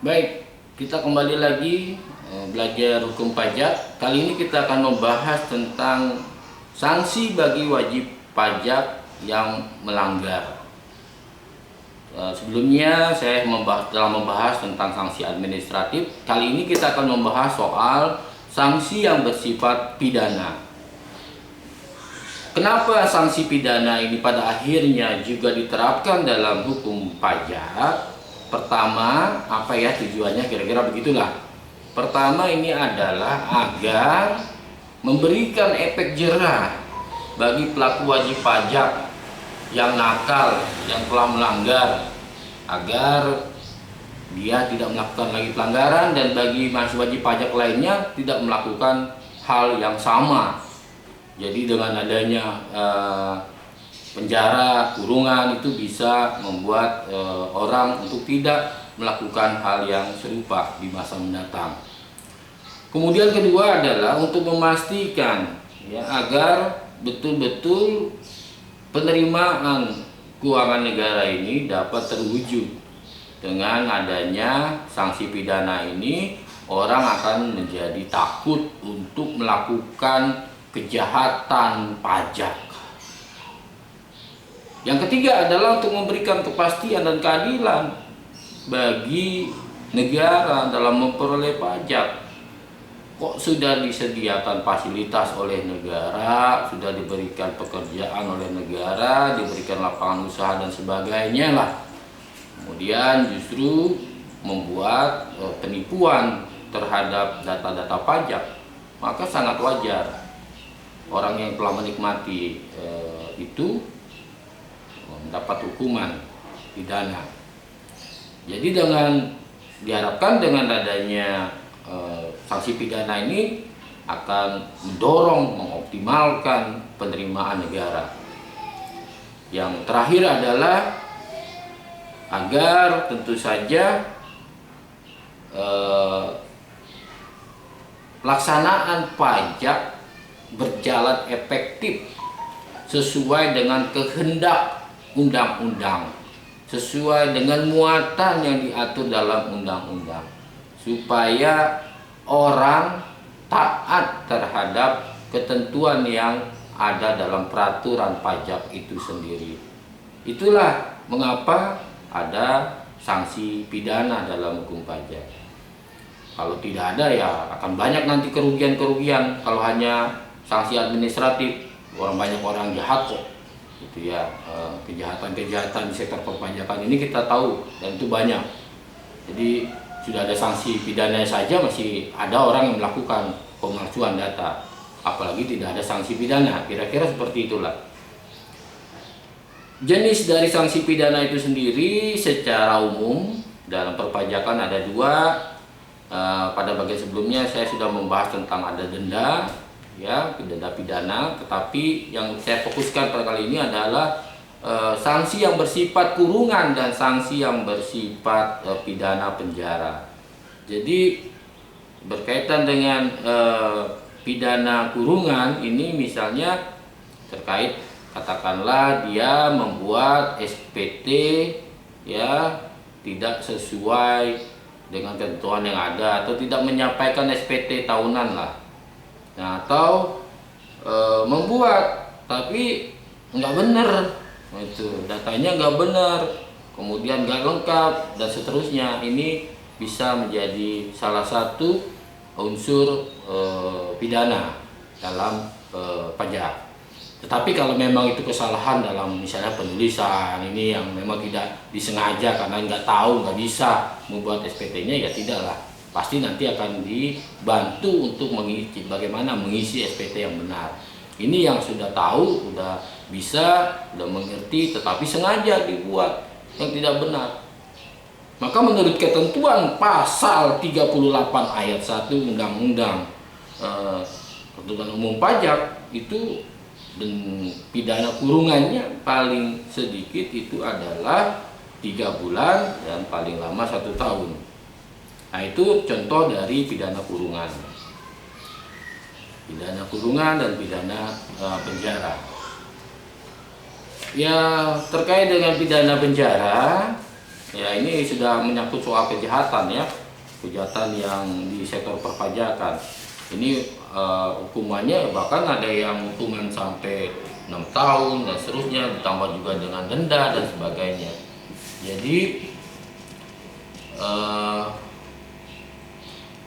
Baik, kita kembali lagi belajar hukum pajak. Kali ini kita akan membahas tentang sanksi bagi wajib pajak yang melanggar. Sebelumnya saya telah membahas tentang sanksi administratif. Kali ini kita akan membahas soal sanksi yang bersifat pidana. Kenapa sanksi pidana ini pada akhirnya juga diterapkan dalam hukum pajak? Pertama, apa ya tujuannya, kira-kira begitulah. Pertama, ini adalah agar memberikan efek jerah bagi pelaku wajib pajak yang nakal, yang telah melanggar, agar dia tidak melakukan lagi pelanggaran, dan bagi wajib pajak lainnya tidak melakukan hal yang sama. Jadi dengan adanya penjara, kurungan itu bisa membuat orang untuk tidak melakukan hal yang serupa di masa mendatang. Kemudian kedua adalah untuk memastikan ya, agar betul-betul penerimaan keuangan negara ini dapat terwujud. Dengan adanya sanksi pidana ini, orang akan menjadi takut untuk melakukan kejahatan pajak. Yang ketiga adalah untuk memberikan kepastian dan keadilan bagi negara dalam memperoleh pajak. Kok sudah disediakan fasilitas oleh negara, sudah diberikan pekerjaan oleh negara, diberikan lapangan usaha dan sebagainya lah. Kemudian justru membuat penipuan terhadap data-data pajak, maka sangat wajar orang yang telah menikmati itu mendapat hukuman pidana. Jadi diharapkan dengan adanya sanksi pidana ini akan mendorong, mengoptimalkan penerimaan negara. Yang terakhir adalah agar tentu saja pelaksanaan pajak berjalan efektif sesuai dengan kehendak undang-undang, sesuai dengan muatan yang diatur dalam undang-undang, supaya orang taat terhadap ketentuan yang ada dalam peraturan pajak itu sendiri. Itulah mengapa ada sanksi pidana dalam hukum pajak. Kalau tidak ada ya akan banyak nanti kerugian-kerugian. Kalau hanya sanksi administratif, banyak orang jahat kok, gitu ya. Kejahatan-kejahatan di sektor perpajakan ini kita tahu dan itu banyak. Jadi sudah ada sanksi pidana saja masih ada orang yang melakukan pemalsuan data, apalagi tidak ada sanksi pidana. Kira-kira seperti itulah. Jenis dari sanksi pidana itu sendiri secara umum dalam perpajakan ada dua. Pada bagian sebelumnya saya sudah membahas tentang ada denda, ya, denda pidana. Tetapi yang saya fokuskan pada kali ini adalah sanksi yang bersifat kurungan dan sanksi yang bersifat pidana penjara. Jadi berkaitan dengan pidana kurungan ini, misalnya terkait katakanlah dia membuat SPT ya tidak sesuai dengan ketentuan yang ada, atau tidak menyampaikan SPT tahunan lah. Nah, atau membuat tapi nggak benar, itu datanya nggak benar, kemudian nggak lengkap dan seterusnya. Ini bisa menjadi salah satu unsur pidana dalam pajak. Tetapi kalau memang itu kesalahan dalam misalnya penulisan ini yang memang tidak disengaja karena nggak tahu, nggak bisa membuat SPT-nya, ya tidaklah. Pasti nanti akan dibantu untuk bagaimana mengisi SPT yang benar. Ini yang sudah tahu, sudah bisa, sudah mengerti, tetapi sengaja dibuat yang tidak benar. Maka menurut ketentuan pasal 38 ayat 1 Undang-Undang Peraturan Umum Pajak itu, dan pidana kurungannya paling sedikit itu adalah 3 bulan dan paling lama 1 tahun. Nah, itu contoh dari pidana kurungan. Pidana kurungan dan pidana penjara. Ya, terkait dengan pidana penjara, Ya, ini sudah menyangkut soal kejahatan ya, kejahatan yang di sektor perpajakan. Ini hukumannya bahkan ada yang hukuman sampai 6 tahun dan seterusnya, ditambah juga dengan denda dan sebagainya. Jadi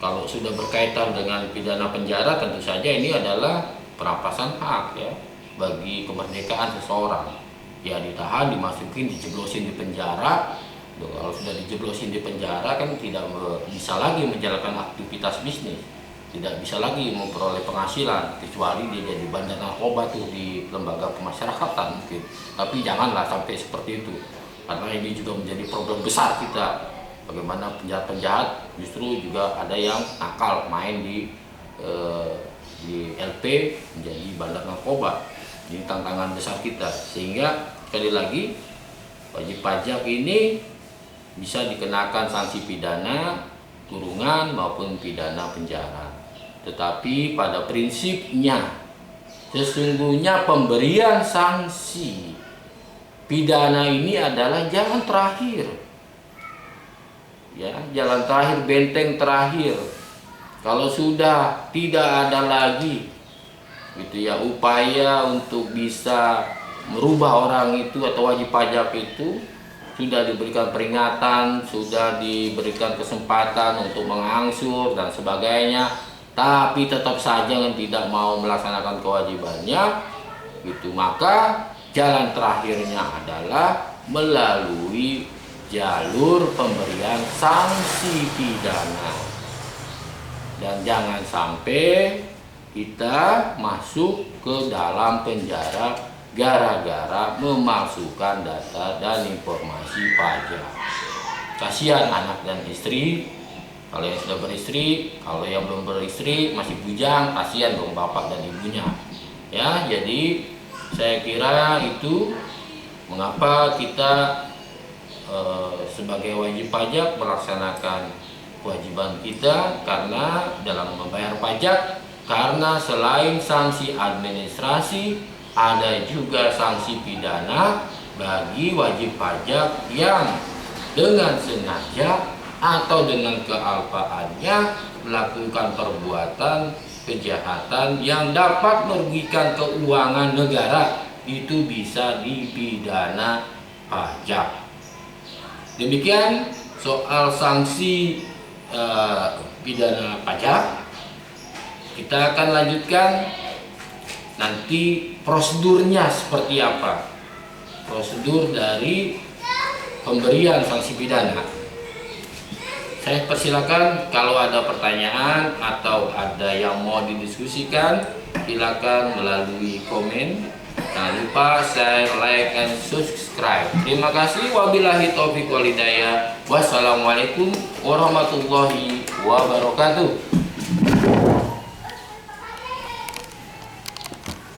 kalau sudah berkaitan dengan pidana penjara, tentu saja ini adalah perampasan hak ya bagi kemerdekaan seseorang. Ya, ditahan, dimasukin, dijeblosin di penjara. Kalau sudah dijeblosin di penjara kan tidak bisa lagi menjalankan aktivitas bisnis, tidak bisa lagi memperoleh penghasilan, kecuali dia jadi bandar narkoba tuh di lembaga pemasyarakatan mungkin. Tapi janganlah sampai seperti itu, karena ini juga menjadi problem besar kita. Bagaimana penjahat-penjahat justru juga ada yang nakal main di LP menjadi bandar narkoba. Ini tantangan besar kita, sehingga sekali lagi wajib pajak ini bisa dikenakan sanksi pidana kurungan maupun pidana penjara. Tetapi pada prinsipnya sesungguhnya pemberian sanksi pidana ini adalah jalan terakhir. Ya, jalan terakhir, benteng terakhir. Kalau sudah tidak ada lagi gitu ya upaya untuk bisa merubah orang itu atau wajib pajak itu, sudah diberikan peringatan, sudah diberikan kesempatan untuk mengangsur dan sebagainya, tapi tetap saja yang tidak mau melaksanakan kewajibannya, gitu, maka jalan terakhirnya adalah melalui jalur pemberian sanksi pidana. Dan jangan sampai kita masuk ke dalam penjara gara-gara memalsukan data dan informasi pajak. Kasihan anak dan istri, kalau yang sudah beristri, kalau yang belum beristri masih bujang, kasihan dong bapak dan ibunya. Ya, jadi saya kira itu mengapa kita sebagai wajib pajak melaksanakan kewajiban kita, karena dalam membayar pajak, karena selain sanksi administrasi ada juga sanksi pidana bagi wajib pajak yang dengan sengaja atau dengan kealpaannya melakukan perbuatan kejahatan yang dapat merugikan keuangan negara, itu bisa dipidana pajak. Demikian soal sanksi pidana pajak. Kita akan lanjutkan nanti prosedurnya seperti apa, prosedur dari pemberian sanksi pidana. Saya persilakan kalau ada pertanyaan atau ada yang mau didiskusikan, silakan melalui komen. Jangan lupa share, like, and subscribe. Terima kasih. Wabillahi taufiq wal hidayah. Wassalamualaikum warahmatullahi wabarakatuh.